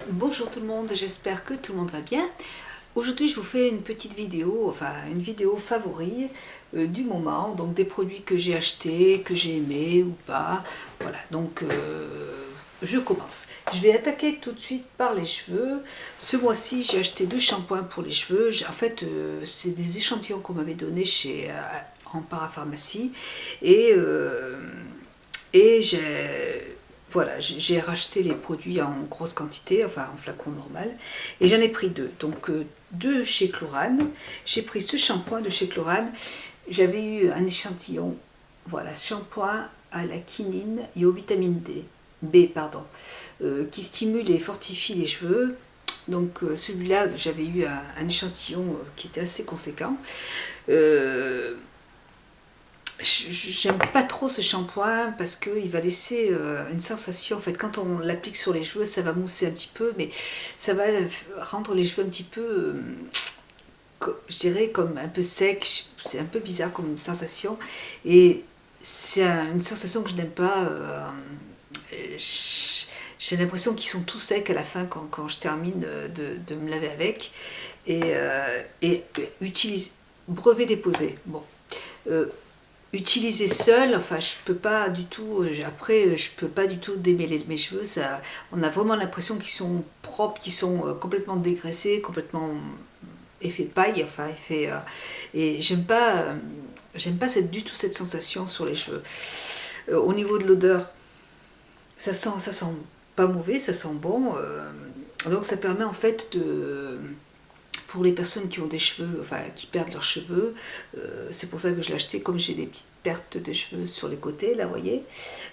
Bonjour tout le monde, j'espère que tout le monde va bien. Aujourd'hui je vous fais une petite vidéo, enfin une vidéo favori du moment, donc des produits que j'ai achetés, que j'ai aimés ou pas. Voilà, donc je commence. Je vais attaquer tout de suite par les cheveux. Ce mois-ci j'ai acheté 2 shampoings pour les cheveux. En fait c'est des échantillons qu'on m'avait donnés en parapharmacie et j'ai racheté les produits en grosse quantité, enfin en flacon normal, et j'en ai pris deux. Donc deux chez Chlorane. J'ai pris ce shampoing de chez Chlorane. J'avais eu un échantillon, voilà, shampoing à la quinine et aux vitamines B, qui stimule et fortifie les cheveux. Donc celui-là, j'avais eu un échantillon qui était assez conséquent. J'aime pas trop ce shampoing parce qu'il va laisser une sensation, en fait quand on l'applique sur les cheveux ça va mousser un petit peu, mais ça va rendre les cheveux un petit peu, je dirais comme un peu sec, c'est un peu bizarre comme sensation, et c'est une sensation que je n'aime pas. J'ai l'impression qu'ils sont tout secs à la fin quand je termine de me laver avec, et utilise brevet déposé. Bon. Euh, Utiliser seul, enfin je peux pas du tout, après je peux pas du tout démêler mes cheveux, ça, on a vraiment l'impression qu'ils sont propres, qu'ils sont complètement dégraissés, complètement effet paille, enfin effet, et j'aime pas du tout cette sensation sur les cheveux. Au niveau de l'odeur, ça sent pas mauvais, ça sent bon, donc ça permet en fait de, pour les personnes qui ont des cheveux, enfin qui perdent leurs cheveux, c'est pour ça que je l'ai acheté, comme j'ai des petites pertes de cheveux sur les côtés, là vous voyez,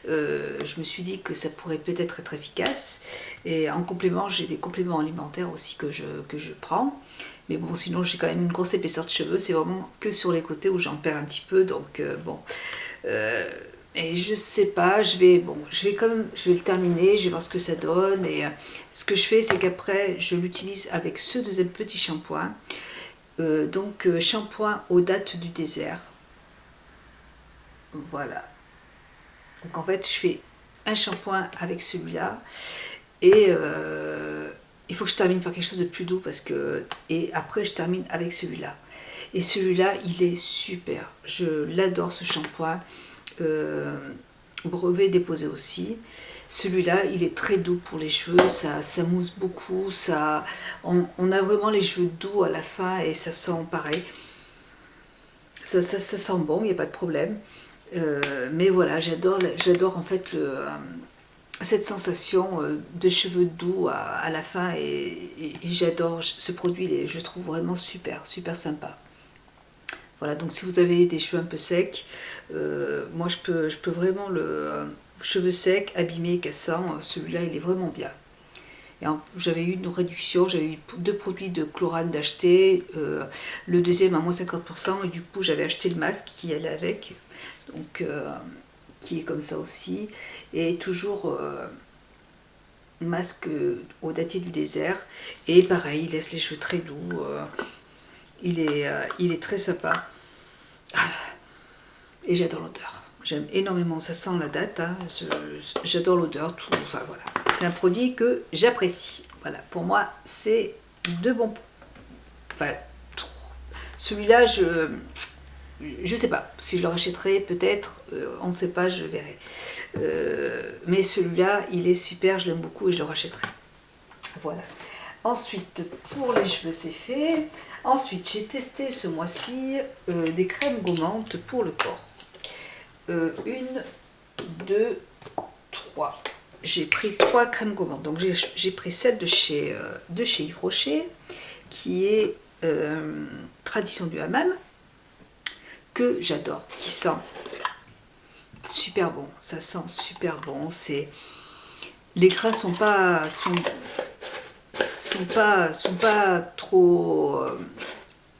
je me suis dit que ça pourrait peut-être être efficace, et en complément j'ai des compléments alimentaires aussi que je prends, mais bon sinon j'ai quand même une grosse épaisseur de cheveux, c'est vraiment que sur les côtés où j'en perds un petit peu, donc bon. Euh, et je sais pas, je vais le terminer, je vais voir ce que ça donne. Et ce que je fais, c'est qu'après, je l'utilise avec ce deuxième petit shampoing. Shampoing aux dattes du désert. Voilà. Donc en fait, je fais un shampoing avec celui-là. Et il faut que je termine par quelque chose de plus doux parce que. Et après, je termine avec celui-là. Et celui-là, il est super. Je l'adore ce shampoing. Euh, Brevet déposé aussi. Celui-là, il est très doux pour les cheveux, ça mousse beaucoup, on a vraiment les cheveux doux à la fin et ça sent pareil. Ça sent bon, il n'y a pas de problème. Mais voilà, j'adore en fait cette sensation de cheveux doux à la fin, et j'adore ce produit, je le trouve vraiment super, super sympa. Voilà, donc si vous avez des cheveux un peu secs, moi je peux vraiment cheveux secs, abîmés, cassants, celui-là il est vraiment bien. J'avais eu une réduction, j'avais eu deux produits de Chlorane d'acheter, le deuxième à moins 50%, et du coup j'avais acheté le masque qui allait avec, donc qui est comme ça aussi, et toujours masque au dattier du désert, et pareil, il laisse les cheveux très doux, il est très sympa. Et j'adore l'odeur. J'aime énormément, ça sent la date, hein, j'adore l'odeur, tout, enfin voilà. C'est un produit que j'apprécie. Voilà, pour moi, c'est de bon. Enfin, celui-là, je sais pas si je le rachèterai, peut-être, on ne sait pas, je verrai. Mais celui-là, il est super, je l'aime beaucoup et je le rachèterai. Voilà. Ensuite, pour les cheveux, c'est fait. Ensuite, j'ai testé ce mois-ci des crèmes gommantes pour le corps. Une, deux, trois. J'ai pris 3 crèmes gommantes. Donc j'ai pris celle de chez Yves Rocher, qui est Tradition du Hammam, que j'adore, qui sent super bon. Ça sent super bon. Les gras sont pas trop,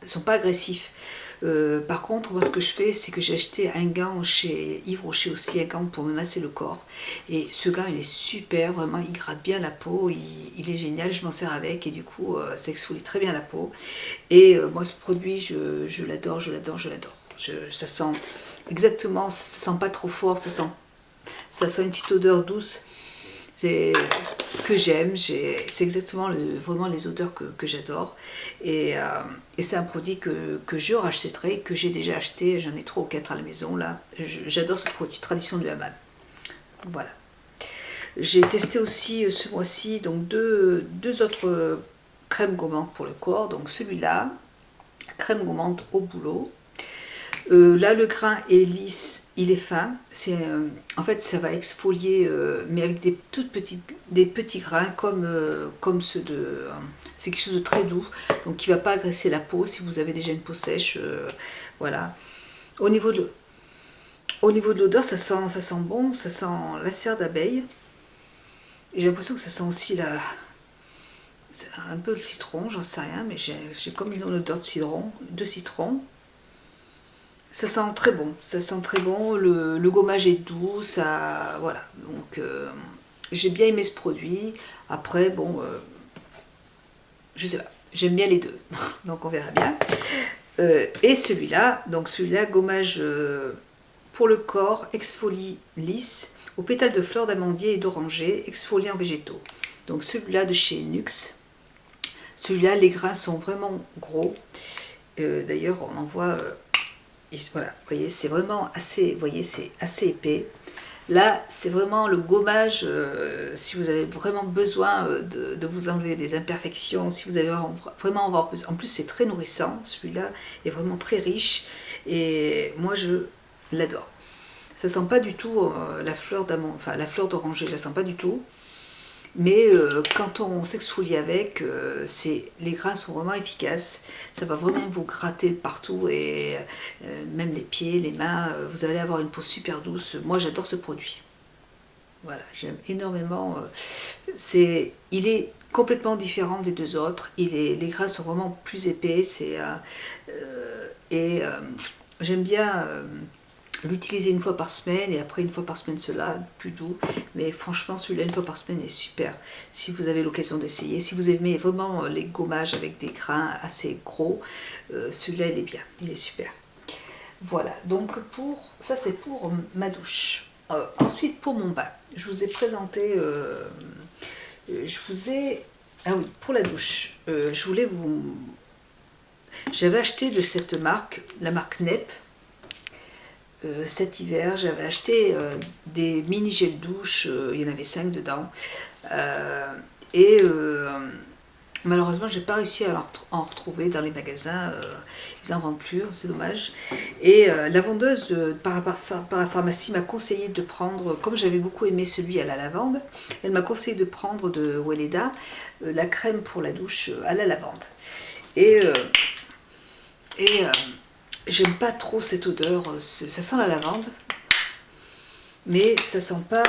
sont pas agressifs. Par contre, moi ce que je fais, c'est que j'ai acheté un gant chez Yves Rocher aussi, un gant pour me masser le corps, et ce gant il est super, vraiment il gratte bien la peau, il est génial, je m'en sers avec, et du coup ça exfolie très bien la peau, et moi ce produit je l'adore, ça sent exactement, ça sent pas trop fort, ça sent une petite odeur douce, c'est que j'aime, c'est exactement vraiment les odeurs que j'adore, et c'est un produit que je rachèterai, que j'ai déjà acheté, j'en ai 3 ou 4 à la maison là, j'adore ce produit, Tradition du Hammam. Voilà. J'ai testé aussi ce mois-ci donc deux autres crèmes gourmandes pour le corps, donc celui-là, crème gourmande au bouleau. Là, le grain est lisse, il est fin. En fait, ça va exfolier, mais avec des petits grains comme ceux de. C'est quelque chose de très doux, donc qui ne va pas agresser la peau si vous avez déjà une peau sèche. Voilà. Au niveau de l'odeur, ça sent bon, ça sent la cire d'abeille. Et j'ai l'impression que ça sent aussi un peu le citron, j'en sais rien, mais j'ai comme une odeur de citron. Ça sent très bon, le gommage est doux, ça, voilà, donc j'ai bien aimé ce produit. Après, bon, je sais pas, j'aime bien les deux, donc on verra bien. Et celui-là, gommage pour le corps, exfolie lisse, aux pétales de fleurs d'amandier et d'oranger, exfoliant végétaux. Donc celui-là de chez Nux, celui-là, les grains sont vraiment gros, d'ailleurs on en voit... voilà, vous voyez, c'est vraiment c'est assez épais. Là, c'est vraiment le gommage, si vous avez vraiment besoin de vous enlever des imperfections, si vous avez vraiment en plus c'est très nourrissant, celui-là est vraiment très riche, et moi je l'adore. Ça sent pas du tout la fleur d'amande, enfin la fleur d'oranger, je la sens pas du tout. Mais quand on s'exfolie avec, les grains sont vraiment efficaces. Ça va vraiment vous gratter de partout, et même les pieds, les mains, vous allez avoir une peau super douce. Moi, j'adore ce produit. Voilà, j'aime énormément. Il est complètement différent des deux autres. Les grains sont vraiment plus épais. J'aime bien l'utiliser une fois par semaine, et après une fois par semaine cela, plus doux. Mais franchement, celui-là une fois par semaine est super si vous avez l'occasion d'essayer. Si vous aimez vraiment les gommages avec des grains assez gros, celui-là il est bien, il est super. Voilà, donc ça c'est pour ma douche. Ensuite, pour mon bain, je vous ai présenté, ah oui, pour la douche, j'avais acheté de cette marque, la marque NEP. Cet hiver, j'avais acheté des mini gels douche, il y en avait 5 dedans, malheureusement j'ai pas réussi à en retrouver dans les magasins, ils en vendent plus, c'est dommage. Et la vendeuse par la pharmacie m'a conseillé de prendre, comme j'avais beaucoup aimé celui à la lavande, elle m'a conseillé de prendre de Weleda la crème pour la douche à la lavande. J'aime pas trop cette odeur, ça sent la lavande, mais ça sent pas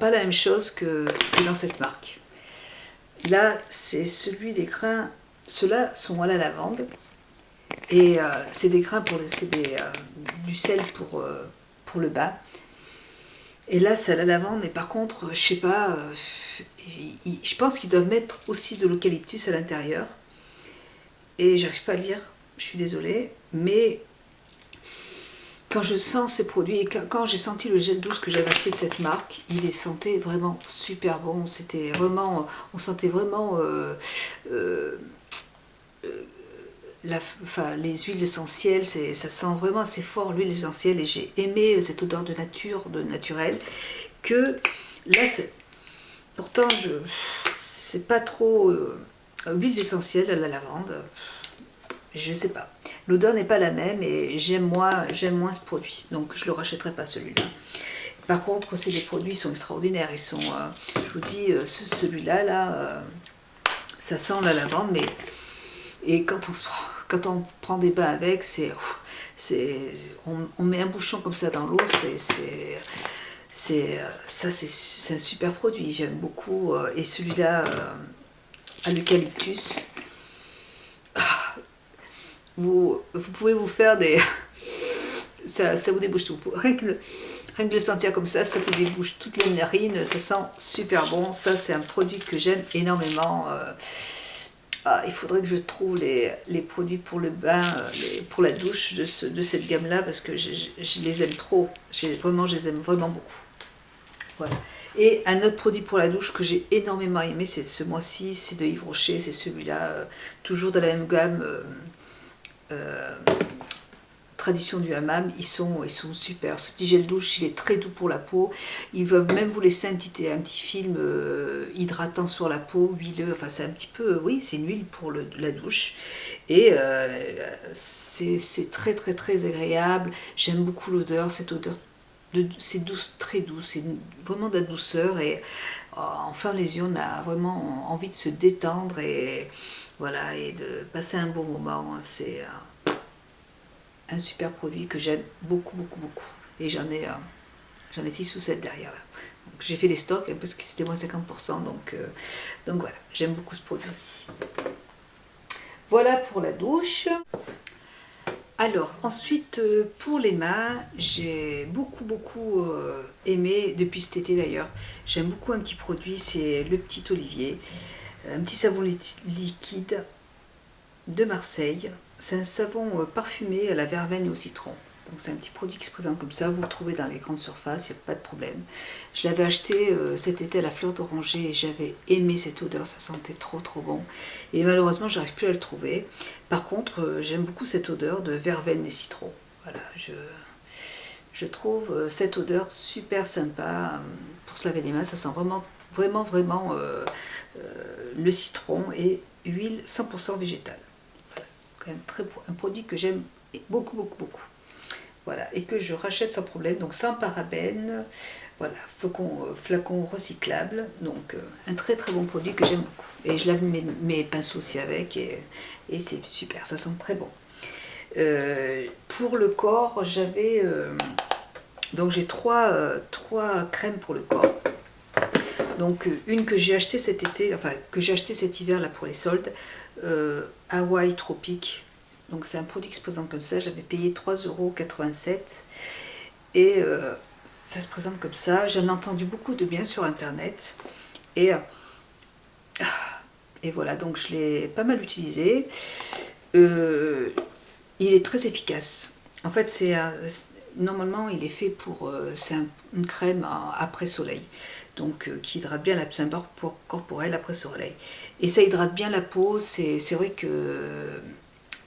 la même chose que dans cette marque. Là, c'est celui des grains, ceux-là sont à la lavande, et c'est des grains du sel pour le bain. Et là, c'est à la lavande, mais par contre, je sais pas, je pense qu'ils doivent mettre aussi de l'eucalyptus à l'intérieur. Et j'arrive pas à lire, je suis désolée, mais quand je sens ces produits, et quand j'ai senti le gel douche que j'avais acheté de cette marque, il les sentait vraiment super bon. C'était vraiment, on sentait vraiment les huiles essentielles, ça sent vraiment assez fort l'huile essentielle, et j'ai aimé cette odeur de naturel, que là, pourtant, c'est pas trop huiles essentielles à la lavande, je sais pas. L'odeur n'est pas la même, et j'aime moins ce produit, donc je le rachèterai pas celui-là. Par contre, ces produits sont extraordinaires, ils sont, je vous dis, celui-là, ça sent la lavande, mais et quand on prend des bains avec, on met un bouchon comme ça dans l'eau, c'est un super produit, j'aime beaucoup. Et celui-là, à l'eucalyptus, vous pouvez vous faire des... ça vous débouche tout. Rien que le sentir comme ça vous débouche toutes les narines, ça sent super bon. Ça, c'est un produit que j'aime énormément. Ah, il faudrait que je trouve les produits pour le bain, pour la douche de cette gamme-là, parce que je les aime trop. Vraiment, je les aime vraiment beaucoup. Voilà. Et un autre produit pour la douche que j'ai énormément aimé, c'est ce mois-ci, c'est de Yves Rocher, c'est celui-là, toujours de la même gamme, euh, Tradition du hammam, ils sont super. Ce petit gel douche, il est très doux pour la peau. Ils veulent même vous laisser un petit film hydratant sur la peau, huileux. Enfin, c'est un petit peu, oui, c'est une huile pour la douche. Et c'est très très très agréable. J'aime beaucoup l'odeur, cette odeur. C'est douce, très douce, c'est vraiment de la douceur. Et en ferme les yeux, on a vraiment envie de se détendre et voilà, et de passer un bon moment. C'est un super produit que j'aime beaucoup, beaucoup, beaucoup. Et j'en ai 6 ou 7 derrière là. J'ai fait les stocks parce que c'était moins 50%, donc voilà, j'aime beaucoup ce produit aussi. Voilà pour la douche. Alors, ensuite, pour les mains, j'ai beaucoup, beaucoup aimé, depuis cet été d'ailleurs, j'aime beaucoup un petit produit, c'est le Petit Olivier, un petit savon liquide de Marseille. C'est un savon parfumé à la verveine et au citron. Donc c'est un petit produit qui se présente comme ça, vous le trouvez dans les grandes surfaces, il n'y a pas de problème. Je l'avais acheté cet été à la fleur d'oranger et j'avais aimé cette odeur, ça sentait trop trop bon. Et malheureusement, j'arrive plus à le trouver. Par contre, j'aime beaucoup cette odeur de verveine et citron. Voilà, je trouve cette odeur super sympa pour se laver les mains. Ça sent vraiment, vraiment, vraiment le citron et huile 100% végétale. Un produit que j'aime beaucoup, beaucoup, beaucoup. Voilà, et que je rachète sans problème, donc sans parabènes, voilà, flacon recyclable, donc un très très bon produit que j'aime beaucoup. Et je lave mes pinceaux aussi avec, et c'est super, ça sent très bon. Pour le corps, donc j'ai trois crèmes pour le corps. Donc une que j'ai achetée cet été, enfin que j'ai acheté cet hiver là pour les soldes, Hawaii Tropique. Donc c'est un produit qui se présente comme ça, je l'avais payé 3,87 € et ça se présente comme ça. J'en ai entendu beaucoup de bien sur internet et voilà, donc je l'ai pas mal utilisé. Il est très efficace. En fait, normalement il est fait pour, c'est une crème après soleil. Donc qui hydrate bien c'est un beurre corporel après soleil. Et ça hydrate bien la peau, c'est vrai que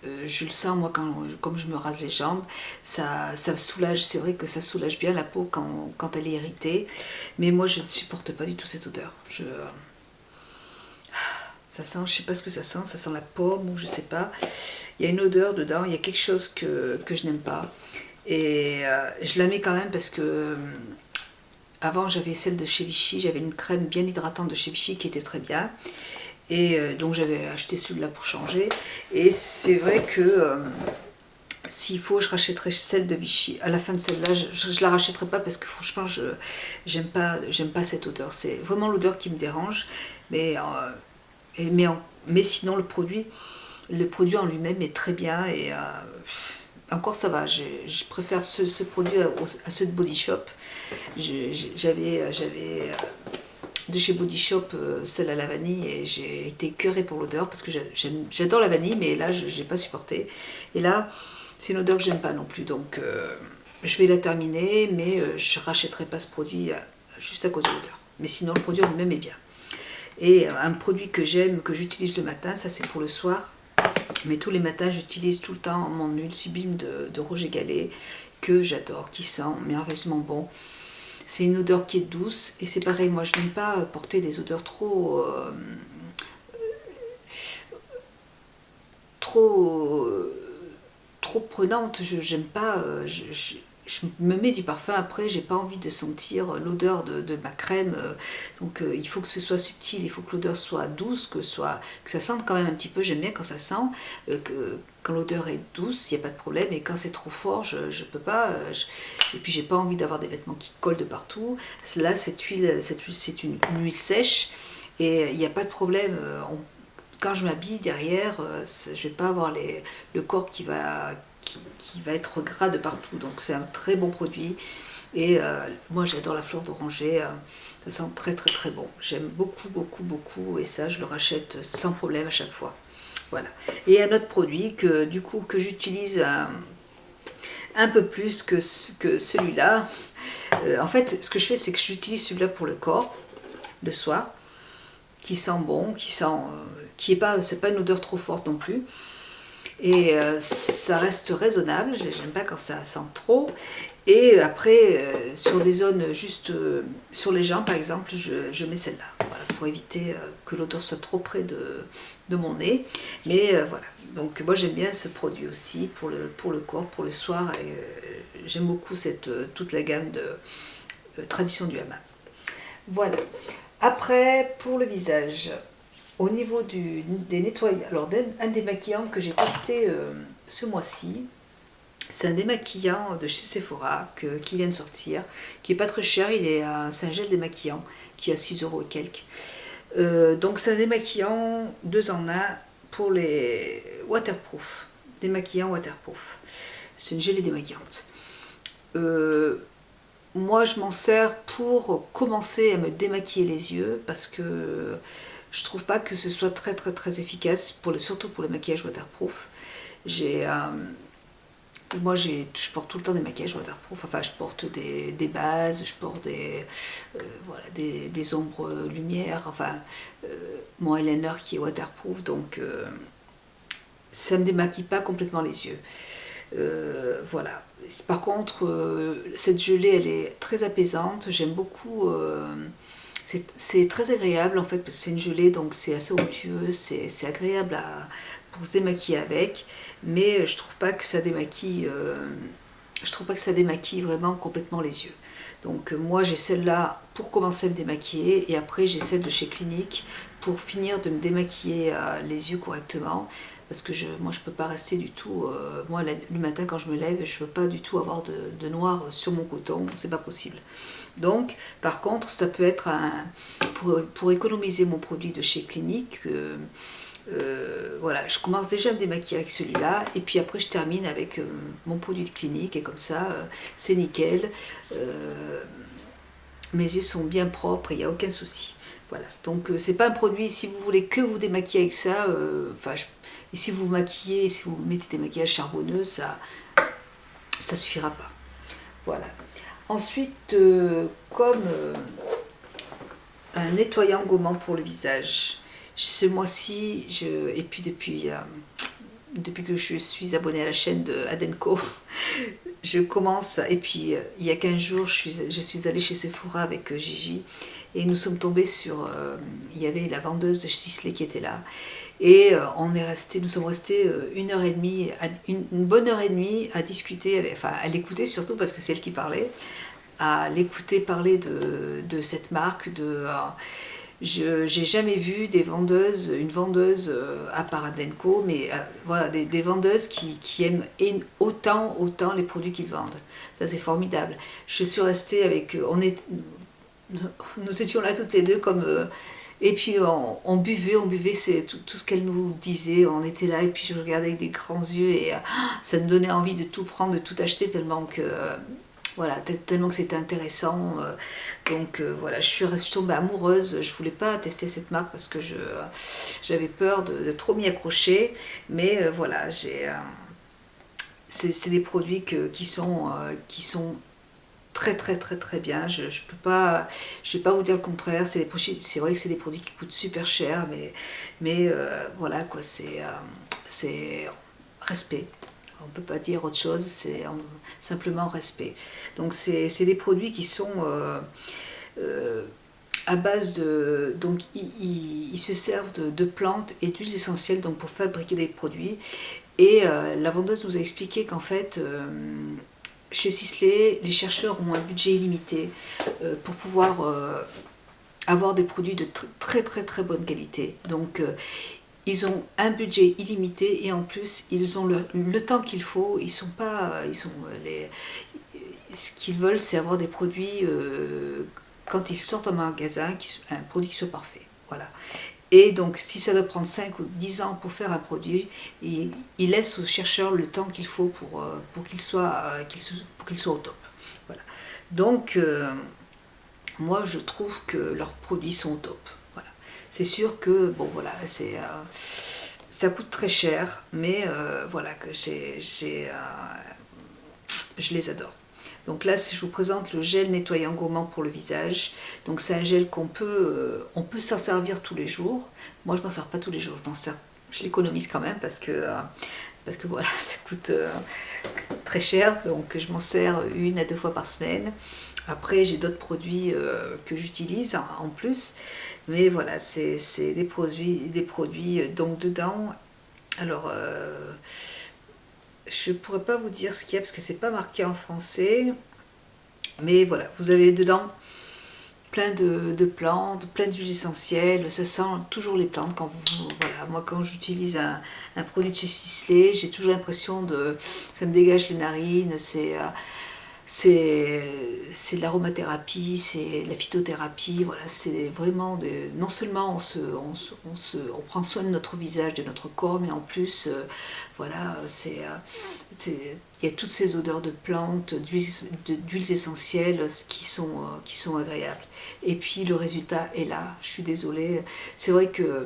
je le sens moi comme je me rase les jambes, ça soulage, c'est vrai que ça soulage bien la peau quand elle est irritée. Mais moi je ne supporte pas du tout cette odeur. Ça sent, je sais pas ce que ça sent la pomme ou je sais pas. Il y a une odeur dedans, il y a quelque chose que je n'aime pas. Et je la mets quand même parce que avant j'avais celle de chez Vichy, j'avais une crème bien hydratante de chez Vichy qui était très bien. Et donc j'avais acheté celui-là pour changer. Et c'est vrai que s'il faut, je rachèterai celle de Vichy. À la fin de celle-là, je la rachèterai pas parce que franchement, j'aime pas cette odeur. C'est vraiment l'odeur qui me dérange. Mais sinon, le produit en lui-même est très bien. Et encore ça va, je préfère ce produit à ceux de Body Shop. J'avais de chez Body Shop, celle à la vanille, et j'ai été écœurée pour l'odeur parce que j'adore la vanille, mais là je n'ai pas supporté. Et là, c'est une odeur que j'aime pas non plus, donc je vais la terminer, mais je rachèterai pas ce produit juste à cause de l'odeur. Mais sinon, le produit en lui-même est bien. Et un produit que j'aime, que j'utilise le matin, ça c'est pour le soir. Mais tous les matins, j'utilise tout le temps mon huile sublime de Roger Gallet, que j'adore, qui sent merveilleusement bon. C'est une odeur qui est douce, et c'est pareil, moi je n'aime pas porter des odeurs trop prenantes. J'aime pas, je me mets du parfum, après j'ai pas envie de sentir l'odeur de ma crème, donc il faut que ce soit subtil, il faut que l'odeur soit douce, que ça sente quand même un petit peu. J'aime bien quand ça sent, quand l'odeur est douce, il n'y a pas de problème, et quand c'est trop fort, je peux pas, et puis j'ai pas envie d'avoir des vêtements qui collent de partout. Là, cette huile c'est une huile sèche, et il n'y a pas de problème. Quand je m'habille derrière, je vais pas avoir le corps qui va être gras de partout. Donc c'est un très bon produit. Et moi j'adore la fleur d'oranger. Ça sent très très très bon. J'aime beaucoup beaucoup beaucoup, et ça je le rachète sans problème à chaque fois. Voilà. Et un autre produit que du coup que j'utilise un peu plus que celui-là. En fait, ce que je fais, c'est que j'utilise celui-là pour le corps, le soir, qui sent bon, qui est pas, c'est pas une odeur trop forte non plus. Et ça reste raisonnable, j'aime pas quand ça sent trop. Et après, sur des zones juste sur les jambes par exemple, je mets celle-là, voilà, pour éviter que l'odeur soit trop près de mon nez. Mais voilà, donc moi j'aime bien ce produit aussi pour le corps, pour le soir. Et j'aime beaucoup toute la gamme de tradition du hammam. Voilà. Après, pour le visage, au niveau des nettoyages, alors un démaquillant que j'ai testé ce mois-ci, c'est un démaquillant de chez Sephora qui vient de sortir, qui est pas très cher, c'est un gel démaquillant qui a 6 euros et quelques. Donc c'est un démaquillant 2 en 1 pour les waterproof, démaquillant waterproof. C'est une gelée démaquillante. Moi je m'en sers pour commencer à me démaquiller les yeux parce que je trouve pas que ce soit très très très efficace, surtout pour le maquillage waterproof. Je porte tout le temps des maquillages waterproof, enfin je porte des bases, je porte voilà, des ombres lumière, enfin mon eyeliner qui est waterproof, donc ça ne me démaquille pas complètement les yeux. Voilà. Par contre, cette gelée, elle est très apaisante, j'aime beaucoup. C'est très agréable en fait, parce que c'est une gelée, donc c'est assez onctueux, c'est agréable pour se démaquiller avec, mais je trouve pas que ça démaquille, vraiment complètement les yeux. Donc moi j'ai celle-là pour commencer à me démaquiller, et après j'ai celle de chez Clinique pour finir de me démaquiller les yeux correctement. Parce que moi je peux pas rester du tout, moi le matin quand je me lève, je veux pas du tout avoir de noir sur mon coton, c'est pas possible. Donc, par contre, ça peut être pour économiser mon produit de chez Clinique. Voilà, je commence déjà à me démaquiller avec celui-là, et puis après je termine avec mon produit de Clinique, et comme ça, c'est nickel. Mes yeux sont bien propres, il n'y a aucun souci. Voilà, donc c'est pas un produit, si vous voulez que vous démaquiller avec ça, et si vous vous maquillez, si vous mettez des maquillages charbonneux, ça suffira pas. Voilà. Ensuite, comme un nettoyant gommant pour le visage, ce mois-ci, et puis depuis que je suis abonnée à la chaîne de Adenco, je commence, et puis il y a 15 jours, je suis allée chez Sephora avec Gigi, et nous sommes tombés il y avait la vendeuse de Sisley qui était là, et nous sommes restés une bonne heure et demie à discuter, enfin à l'écouter surtout parce que c'est elle qui parlait, à l'écouter parler de cette marque. J'ai jamais vu une vendeuse à part Adenco, mais voilà, des vendeuses qui aiment autant les produits qu'ils vendent. Ça c'est formidable. Je suis restée avec, nous étions là toutes les deux comme et puis on buvait, c'est tout ce qu'elle nous disait, on était là, et puis je regardais avec des grands yeux, et ça me donnait envie de tout prendre, de tout acheter, tellement que voilà, tellement que c'était intéressant. Donc voilà, je suis tombée amoureuse. Je voulais pas tester cette marque parce que j'avais peur de trop m'y accrocher, mais voilà, c'est des produits qui sont très très très très bien. Je vais pas vous dire le contraire. C'est vrai que c'est des produits qui coûtent super cher, mais voilà quoi, c'est respect. On ne peut pas dire autre chose, c'est simplement respect. Donc c'est des produits qui sont à base de... Donc ils se servent de plantes et d'huiles essentielles, donc pour fabriquer des produits. Et la vendeuse nous a expliqué qu'en fait, chez Sisley, les chercheurs ont un budget illimité pour pouvoir avoir des produits de très très très bonne qualité. Donc ils ont un budget illimité, et en plus ils ont le temps qu'il faut. Ce qu'ils veulent, c'est avoir des produits quand ils sortent en magasin, un produit qui soit parfait. Voilà. Et donc si ça doit prendre 5 ou 10 ans pour faire un produit, ils laissent aux chercheurs le temps qu'il faut pour qu'ils soient au top. Voilà. Donc moi je trouve que leurs produits sont au top. Voilà. C'est sûr que bon voilà, Ça coûte très cher, mais voilà, que je les adore. Donc là, je vous présente le gel nettoyant gommant pour le visage. Donc c'est un gel on peut s'en servir tous les jours. Moi, je m'en sers pas tous les jours, je l'économise quand même parce que voilà, ça coûte très cher. Donc je m'en sers 1 à 2 fois par semaine. Après, j'ai d'autres produits que j'utilise en plus. Mais voilà, c'est des produits donc dedans. Alors, je ne pourrais pas vous dire ce qu'il y a parce que c'est pas marqué en français. Mais voilà, vous avez dedans plein de plantes, plein d'huiles essentielles. Ça sent toujours les plantes quand voilà, moi quand j'utilise un produit de chez Sisley, j'ai toujours l'impression ça me dégage les narines. C'est de l'aromathérapie, c'est de la phytothérapie, voilà, c'est vraiment non seulement on prend soin de notre visage, de notre corps, mais en plus, voilà, il y a toutes ces odeurs de plantes, d'huiles essentielles qui sont agréables. Et puis le résultat est là, je suis désolée, c'est vrai que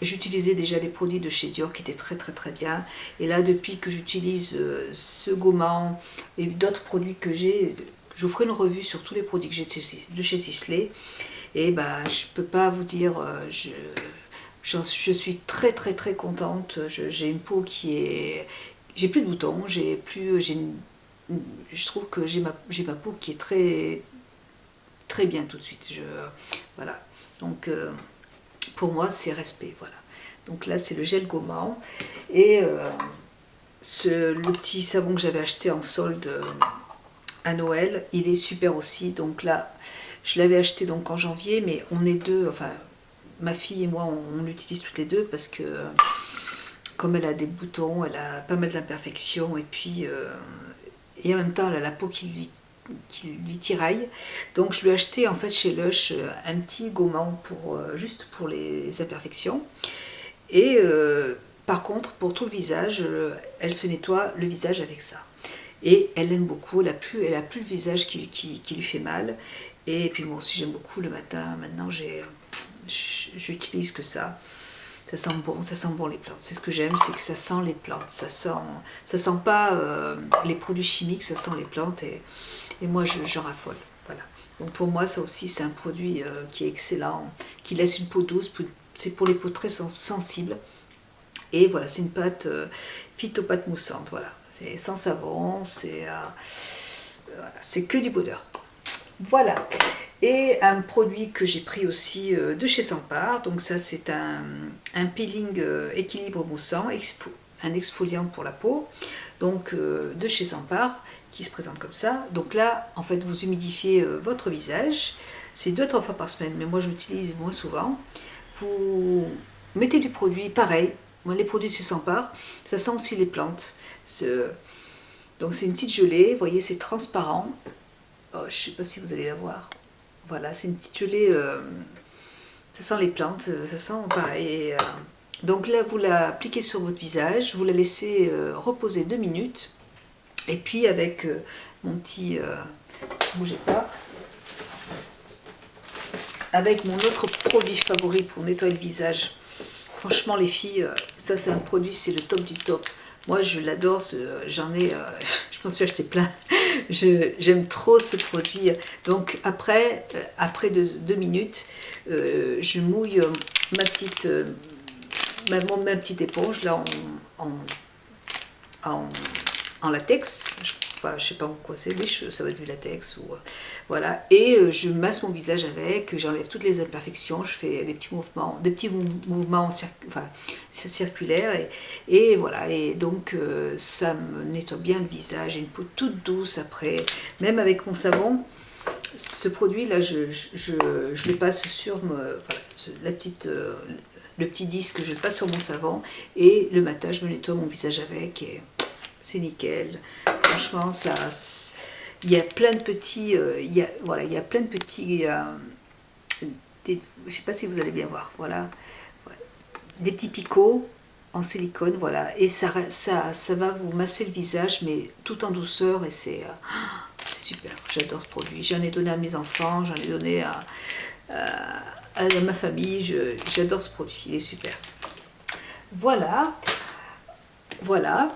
j'utilisais déjà les produits de chez Dior qui étaient très très très bien. Et là, depuis que j'utilise ce gommant et d'autres produits que j'ai, je vous ferai une revue sur tous les produits que j'ai de chez Sisley. Et ben, je peux pas vous dire, je suis très très très contente. J'ai une peau qui est, j'ai plus de boutons, je trouve que j'ai ma peau qui est très très bien tout de suite. Voilà. Donc pour moi, c'est respect, voilà. Donc là, c'est le gel gommant. Et le petit savon que j'avais acheté en solde à Noël, il est super aussi. Donc là, je l'avais acheté donc en janvier, mais on est deux, enfin, ma fille et moi, on l'utilise toutes les deux parce que comme elle a des boutons, elle a pas mal d'imperfections et puis et en même temps, elle a la peau qui lui tiraille. Donc je lui ai acheté en fait chez Lush un petit gommant juste pour les imperfections. Et par contre, pour tout le visage, elle se nettoie le visage avec ça. Et elle aime beaucoup, elle a plus le visage qui lui fait mal. Et puis moi aussi j'aime beaucoup le matin, maintenant j'utilise que ça. Ça sent bon les plantes. C'est ce que j'aime, c'est que ça sent les plantes. Ça sent pas les produits chimiques, ça sent les plantes et moi j'en raffole. Voilà. Donc pour moi ça aussi c'est un produit qui est excellent, qui laisse une peau douce. C'est pour les peaux très sensibles. Et voilà, c'est une pâte phytopâte moussante. Voilà, c'est sans savon, c'est que du bonheur. Voilà. Et un produit que j'ai pris aussi de chez Sampar, donc ça c'est un peeling équilibre moussant, un exfoliant pour la peau, donc de chez Sampar, qui se présente comme ça. Donc là, en fait, vous humidifiez votre visage, c'est 2 à 3 fois par semaine, mais moi j'utilise moins souvent. Vous mettez du produit, pareil, moi les produits de chez Sampar, ça sent aussi les plantes. Donc c'est une petite gelée, vous voyez, c'est transparent. Oh, je ne sais pas si vous allez la voir. Voilà, c'est une petite gelée, ça sent les plantes, ça sent pareil. Donc là, vous l'appliquez sur votre visage, vous la laissez reposer 2 minutes. Et puis avec mon petit, bougez pas, avec mon autre produit favori pour nettoyer le visage. Franchement les filles, ça c'est un produit, c'est le top du top. Moi je l'adore, je m'en suis acheté plein. J'aime trop ce produit. Donc après 2 minutes, je mouille ma petite éponge là en latex. Enfin, je sais pas quoi c'est, mais ça va être du latex ou voilà. Et je masse mon visage avec, j'enlève toutes les imperfections, je fais des petits mouvements circulaires et voilà. Et donc ça me nettoie bien le visage, j'ai une peau toute douce après. Même avec mon savon, ce produit là, je le passe sur la petite le petit disque, je le passe sur mon savon et le matin je me nettoie mon visage avec et c'est nickel. Franchement, il y a plein de petits, il y a plein de petits, je sais pas si vous allez bien voir, voilà, ouais, des petits picots en silicone, voilà, et ça va vous masser le visage, mais tout en douceur, et c'est super. J'adore ce produit. J'en ai donné à mes enfants, j'en ai donné à ma famille. J'adore ce produit, il est super. Voilà, voilà.